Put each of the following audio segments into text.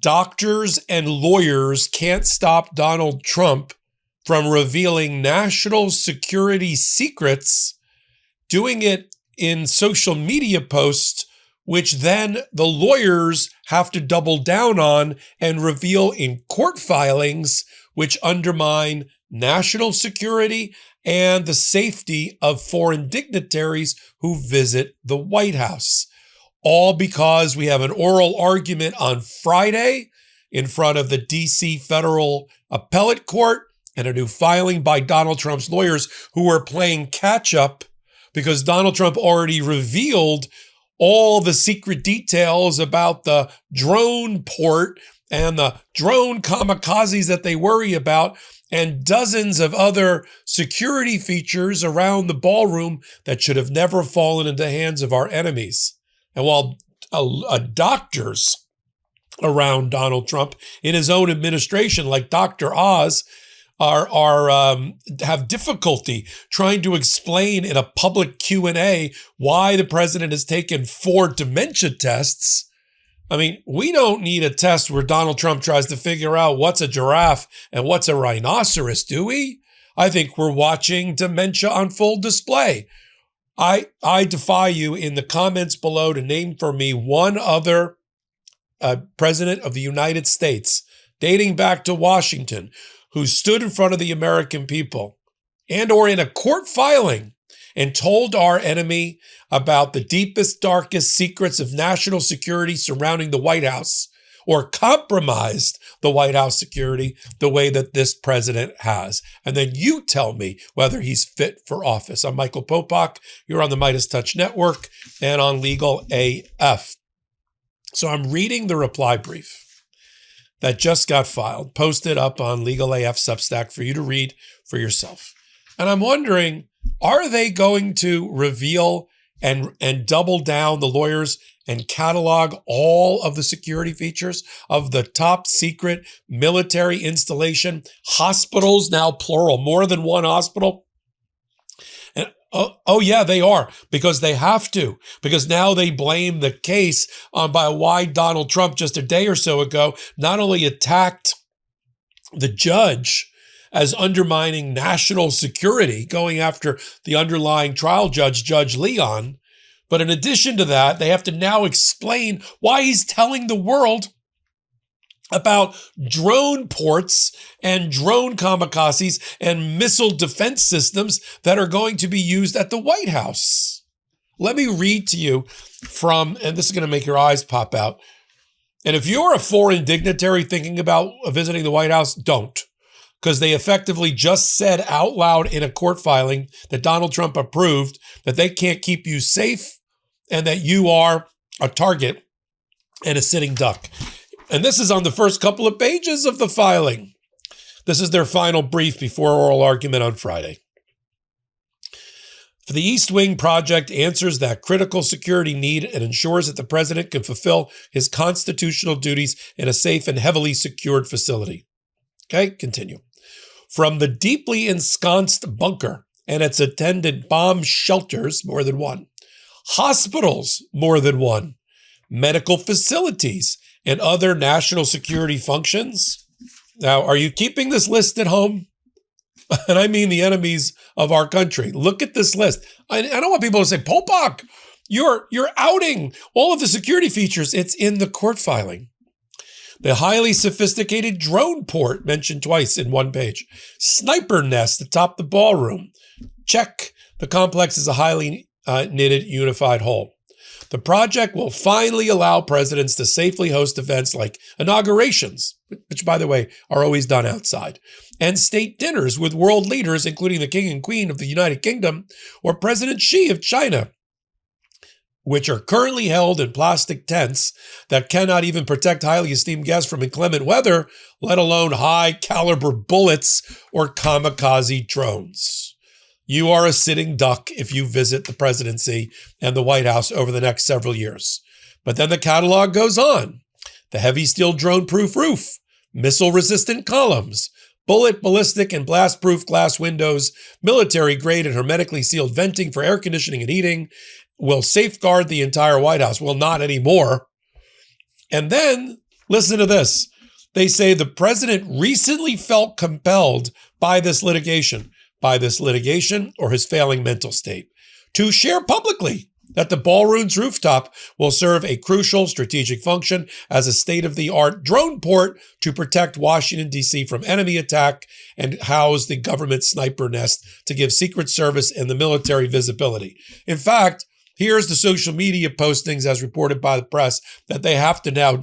Doctors and lawyers can't stop Donald Trump from revealing national security secrets, doing it in social media posts, which then the lawyers have to double down on and reveal in court filings, which undermine national security and the safety of foreign dignitaries who visit the White House. All because we have an oral argument on Friday in front of the D.C. Federal Appellate Court and a new filing by Donald Trump's lawyers who are playing catch up because Donald Trump already revealed all the secret details about the drone port and the drone kamikazes that they worry about and dozens of other security features around the ballroom that should have never fallen into the hands of our enemies. And while doctors around Donald Trump in his own administration, like Dr. Oz, have difficulty trying to explain in a public Q&A why the president has taken 4 dementia tests. I mean, we don't need a test where Donald Trump tries to figure out what's a giraffe and what's a rhinoceros, do we? I think we're watching dementia on full display. I defy you in the comments below to name for me one other president of the United States, dating back to Washington, who stood in front of the American people and or in a court filing and told our enemy about the deepest, darkest secrets of national security surrounding the White House, or compromised the White House security the way that this president has. And then you tell me whether he's fit for office. I'm Michael Popok. You're on the MeidasTouch Network and on Legal AF. So I'm reading the reply brief that just got filed, posted up on Legal AF Substack for you to read for yourself. And I'm wondering, are they going to reveal and double down, the lawyers, and catalog all of the security features of the top secret military installation, hospitals, now plural, more than one hospital? And oh yeah, they are, because they have to, because now they blame the case on by why Donald Trump just a day or so ago not only attacked the judge as undermining national security, going after the underlying trial judge, Judge Leon, but in addition to that, they have to now explain why he's telling the world about drone ports and drone kamikazes and missile defense systems that are going to be used at the White House. Let me read to you from, and this is going to make your eyes pop out. And if you're a foreign dignitary thinking about visiting the White House, don't. Because they effectively just said out loud in a court filing that Donald Trump approved that they can't keep you safe and that you are a target and a sitting duck. And this is on the first couple of pages of the filing. This is their final brief before oral argument on Friday. For the East Wing project answers that critical security need and ensures that the president can fulfill his constitutional duties in a safe and heavily secured facility. Okay, continue. From the deeply ensconced bunker and its attendant bomb shelters, more than one, hospitals, more than one, medical facilities, and other national security functions. Now, are you keeping this list at home? And I mean the enemies of our country. Look at this list. I don't want people to say, Popok, you're outing all of the security features. It's in the court filing. The highly sophisticated drone port mentioned twice in one page. Sniper nest atop the ballroom. Check. The complex is a highly knitted, unified whole. The project will finally allow presidents to safely host events like inaugurations, which, by the way, are always done outside, and state dinners with world leaders, including the King and Queen of the United Kingdom or President Xi of China, which are currently held in plastic tents that cannot even protect highly esteemed guests from inclement weather, let alone high-caliber bullets or kamikaze drones. You are a sitting duck if you visit the presidency and the White House over the next several years. But then the catalog goes on. The heavy steel drone-proof roof, missile-resistant columns, bullet, ballistic, and blast-proof glass windows, military-grade and hermetically sealed venting for air conditioning and heating, will safeguard the entire White House. Well, not anymore. And then Listen to this. They say the president recently felt compelled by this litigation or his failing mental state, to share publicly that the Ballroom's rooftop will serve a crucial strategic function as a state-of-the-art drone port to protect Washington, D.C. from enemy attack and house the government sniper nest to give Secret Service and the military visibility. In fact, here's the social media postings as reported by the press that they have to now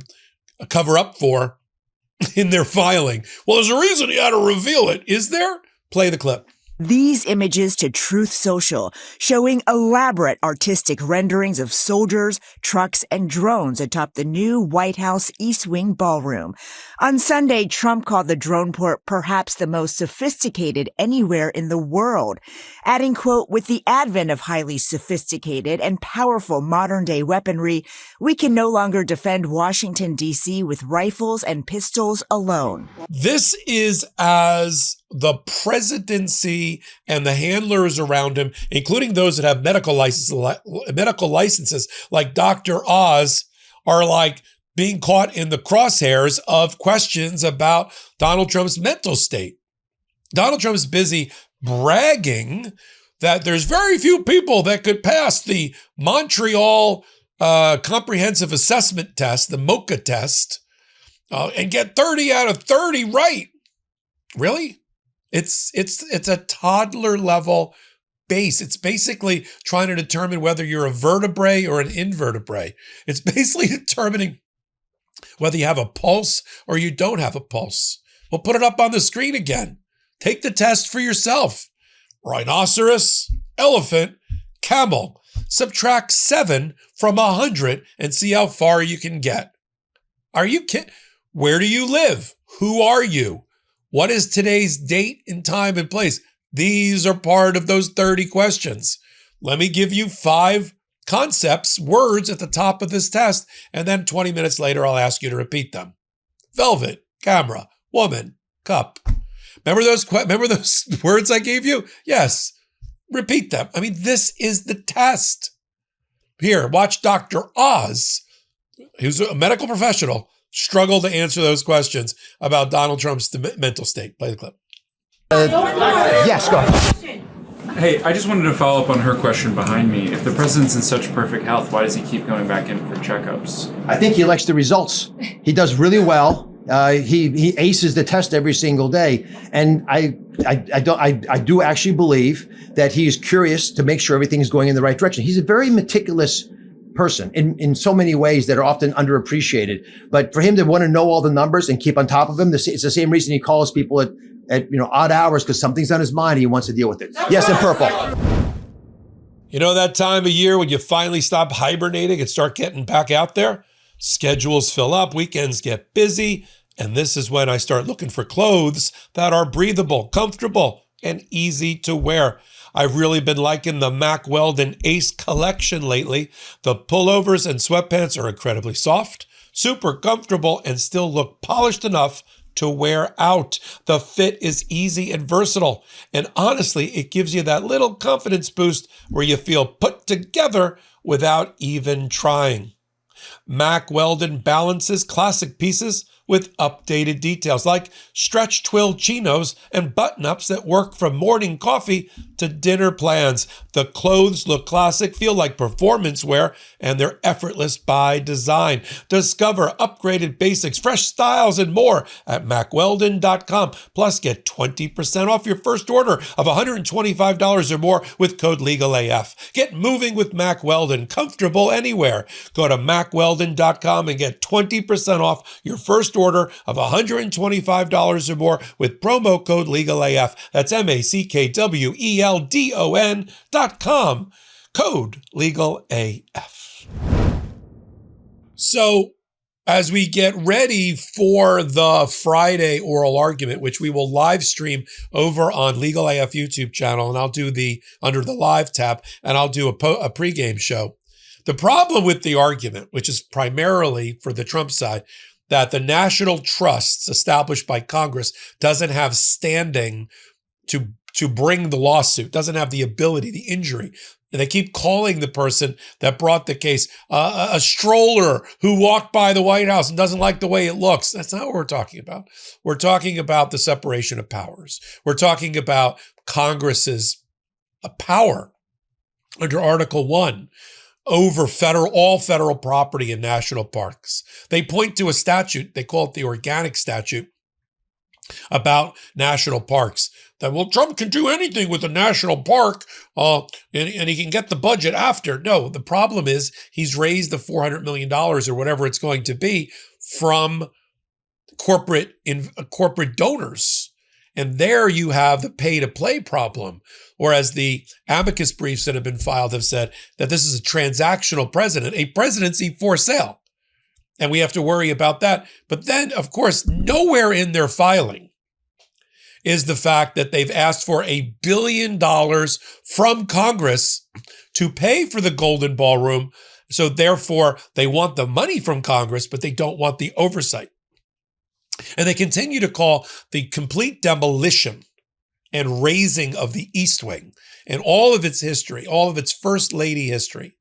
cover up for in their filing. Well, there's a reason he had to reveal it. Is there? Play the clip. These images to Truth Social, showing elaborate artistic renderings of soldiers, trucks, and drones atop the new White House East Wing ballroom. On Sunday, Trump called the drone port perhaps the most sophisticated anywhere in the world, adding, quote, "With the advent of highly sophisticated and powerful modern-day weaponry, we can no longer defend Washington, D.C. with rifles and pistols alone." This is as the presidency and the handlers around him, including those that have medical licenses like Dr. Oz, are like being caught in the crosshairs of questions about Donald Trump's mental state. Donald Trump's busy bragging that there's very few people that could pass the Montreal Comprehensive Assessment test, the MoCA test, and get 30 out of 30 right. Really? It's a toddler level base. It's basically trying to determine whether you're a vertebrae or an invertebrate. It's basically determining whether you have a pulse or you don't have a pulse. We'll put it up on the screen again. Take the test for yourself. Rhinoceros, elephant, camel. Subtract 7 from 100 and see how far you can get. Are you kidding? Where do you live? Who are you? What is today's date and time and place? These are part of those 30 questions. Let me give you 5 concepts, words at the top of this test, and then 20 minutes later, I'll ask you to repeat them. Velvet, camera, woman, cup. Remember those words I gave you? Yes. Repeat them. I mean, this is the test. Here, watch Dr. Oz, who's a medical professional, struggle to answer those questions about Donald Trump's mental state. Play the clip. Yes, go ahead. Hey, I just wanted to follow up on her question behind me. If the president's in such perfect health, why does he keep going back in for checkups? I think he likes the results. He does really well. He aces the test every single day, and I do actually believe that he is curious to make sure everything is going in the right direction. He's a very meticulous person in so many ways that are often underappreciated. But for him to want to know all the numbers and keep on top of them, it's the same reason he calls people at odd hours, because something's on his mind and he wants to deal with it. Yes, in purple. You know that time of year when you finally stop hibernating and start getting back out there? Schedules fill up, weekends get busy, and this is when I start looking for clothes that are breathable, comfortable, and easy to wear. I've really been liking the Mack Weldon Ace collection lately. The pullovers and sweatpants are incredibly soft, super comfortable, and still look polished enough to wear out. The fit is easy and versatile. And honestly, it gives you that little confidence boost where you feel put together without even trying. Mack Weldon balances classic pieces with updated details like stretch twill chinos and button-ups that work from morning coffee to dinner plans. The clothes look classic, feel like performance wear, and they're effortless by design. Discover upgraded basics, fresh styles, and more at MackWeldon.com. Plus, get 20% off your first order of $125 or more with code LEGALAF. Get moving with Mack Weldon, comfortable anywhere. Go to MackWeldon.com and get 20% off your first order of $125 or more with promo code LEGALAF. That's MackWeldon.com. Code LEGALAF. So, as we get ready for the Friday oral argument, which we will live stream over on Legal AF YouTube channel, and I'll do under the live tab, and I'll do a pregame show. The problem with the argument, which is primarily for the Trump side, that the national trusts established by Congress doesn't have standing to to bring the lawsuit, doesn't have the ability, the injury. And they keep calling the person that brought the case a stroller who walked by the White House and doesn't like the way it looks. That's not what we're talking about. We're talking about the separation of powers. We're talking about Congress's power under Article 1 over all federal property in national parks. They point to a statute, they call it the organic statute, about national parks. That, well, Trump can do anything with a national park and he can get the budget after. No, the problem is he's raised the $400 million or whatever it's going to be from corporate donors. And there you have the pay-to-play problem. Whereas the amicus briefs that have been filed have said that this is a transactional president, a presidency for sale. And we have to worry about that. But then, of course, nowhere in their filing is the fact that they've asked for $1 billion from Congress to pay for the Golden Ballroom. So therefore, they want the money from Congress, but they don't want the oversight. And they continue to call the complete demolition and razing of the East Wing and all of its history, all of its First Lady history,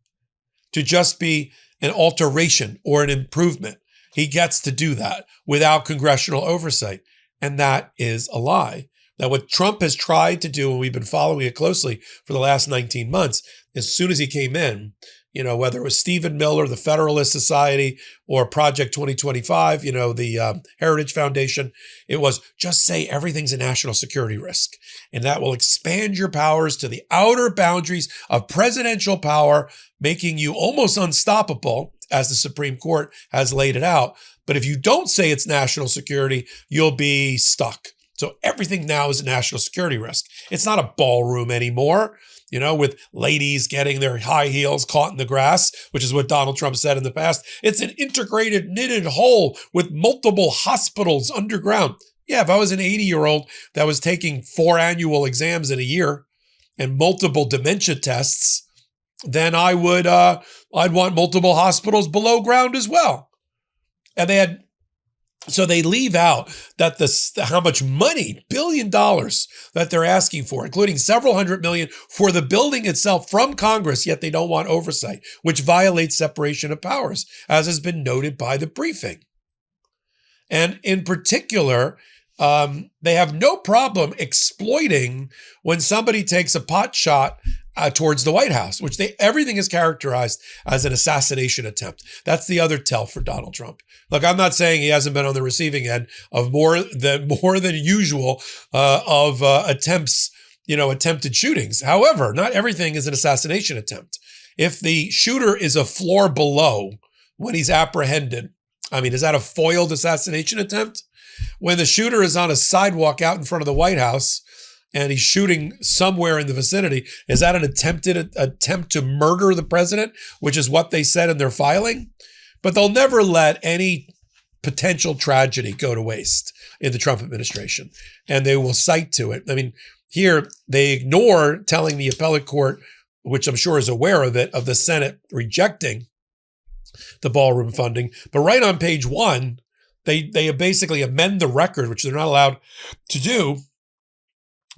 to just be an alteration or an improvement. He gets to do that without congressional oversight. And that is a lie. Now, what Trump has tried to do, and we've been following it closely for the last 19 months, as soon as he came in, whether it was Stephen Miller, the Federalist Society, or Project 2025, the Heritage Foundation, it was just say everything's a national security risk. And that will expand your powers to the outer boundaries of presidential power, making you almost unstoppable, as the Supreme Court has laid it out. But if you don't say it's national security, you'll be stuck. So everything now is a national security risk. It's not a ballroom anymore, with ladies getting their high heels caught in the grass, which is what Donald Trump said in the past. It's an integrated knitted whole with multiple hospitals underground. Yeah, if I was an 80-year-old that was taking 4 annual exams in a year and multiple dementia tests, then I'd want multiple hospitals below ground as well. And they leave out that how much money, $1 billion that they're asking for, including several $100 million for the building itself from Congress, yet they don't want oversight, which violates separation of powers, as has been noted by the briefing. And in particular, they have no problem exploiting when somebody takes a pot shot towards the White House, which everything is characterized as an assassination attempt. That's the other tell for Donald Trump. Look, I'm not saying he hasn't been on the receiving end of more than usual of attempts, attempted shootings. However, not everything is an assassination attempt. If the shooter is a floor below when he's apprehended, is that a foiled assassination attempt? When the shooter is on a sidewalk out in front of the White House and he's shooting somewhere in the vicinity, is that an attempt to murder the president, which is what they said in their filing? But they'll never let any potential tragedy go to waste in the Trump administration, and they will cite to it. Here they ignore telling the appellate court, which I'm sure is aware of it, of the Senate rejecting the ballroom funding. But right on page 1, they basically amend the record, which they're not allowed to do,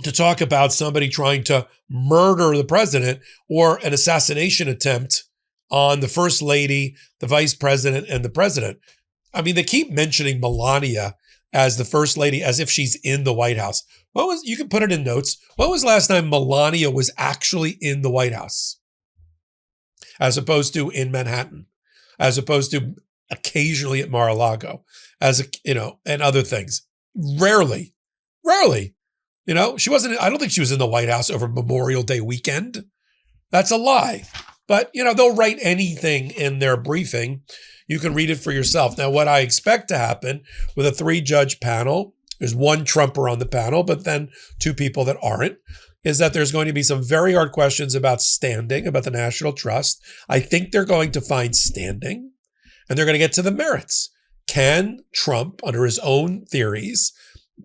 to talk about somebody trying to murder the president or an assassination attempt on the first lady, the vice president, and the president. They keep mentioning Melania as the first lady as if she's in the White House. You can put it in notes. When was the last time Melania was actually in the White House? As opposed to in Manhattan, as opposed to occasionally at Mar-a-Lago, and other things. Rarely. She wasn't, I don't think she was in the White House over Memorial Day weekend. That's a lie. But, they'll write anything in their briefing. You can read it for yourself. Now, what I expect to happen with a 3-judge panel, there's 1 Trumper on the panel, but then 2 people that aren't, is that there's going to be some very hard questions about standing, about the national trust. I think they're going to find standing, and they're going to get to the merits. Can Trump, under his own theories,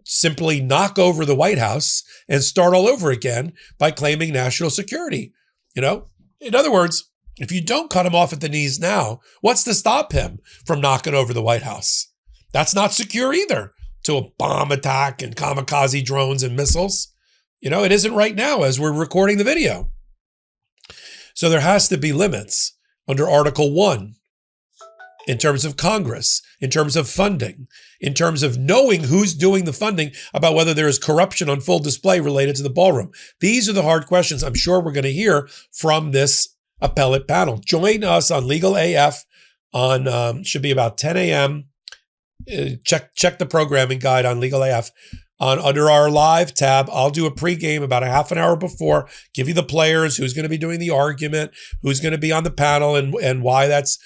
simply knock over the White House and start all over again by claiming national security? In other words, if you don't cut him off at the knees now, what's to stop him from knocking over the White House? That's not secure either, to a bomb attack and kamikaze drones and missiles. It isn't right now as we're recording the video. So there has to be limits under Article 1 in terms of Congress, in terms of funding, in terms of knowing who's doing the funding, about whether there is corruption on full display related to the ballroom. These are the hard questions I'm sure we're going to hear from this appellate panel. Join us on Legal AF on, should be about 10 a.m. Check the programming guide on Legal AF. Under our live tab, I'll do a pregame about a half an hour before, give you the players, who's going to be doing the argument, who's going to be on the panel, and why that's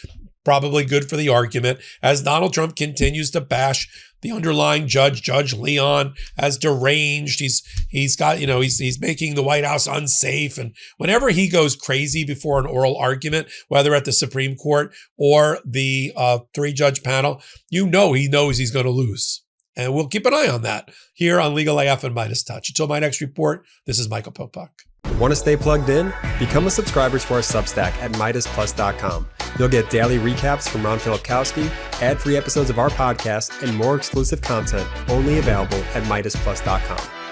probably good for the argument, as Donald Trump continues to bash the underlying judge, Judge Leon, as deranged. He's got, he's making the White House unsafe. And whenever he goes crazy before an oral argument, whether at the Supreme Court or the 3-judge panel, he knows he's going to lose. And we'll keep an eye on that here on Legal AF and MeidasTouch. Until my next report, this is Michael Popak. Want to stay plugged in? Become a subscriber to our Substack at MeidasPlus.com. You'll get daily recaps from Ron Filipkowski, ad-free episodes of our podcast, and more exclusive content only available at MeidasPlus.com.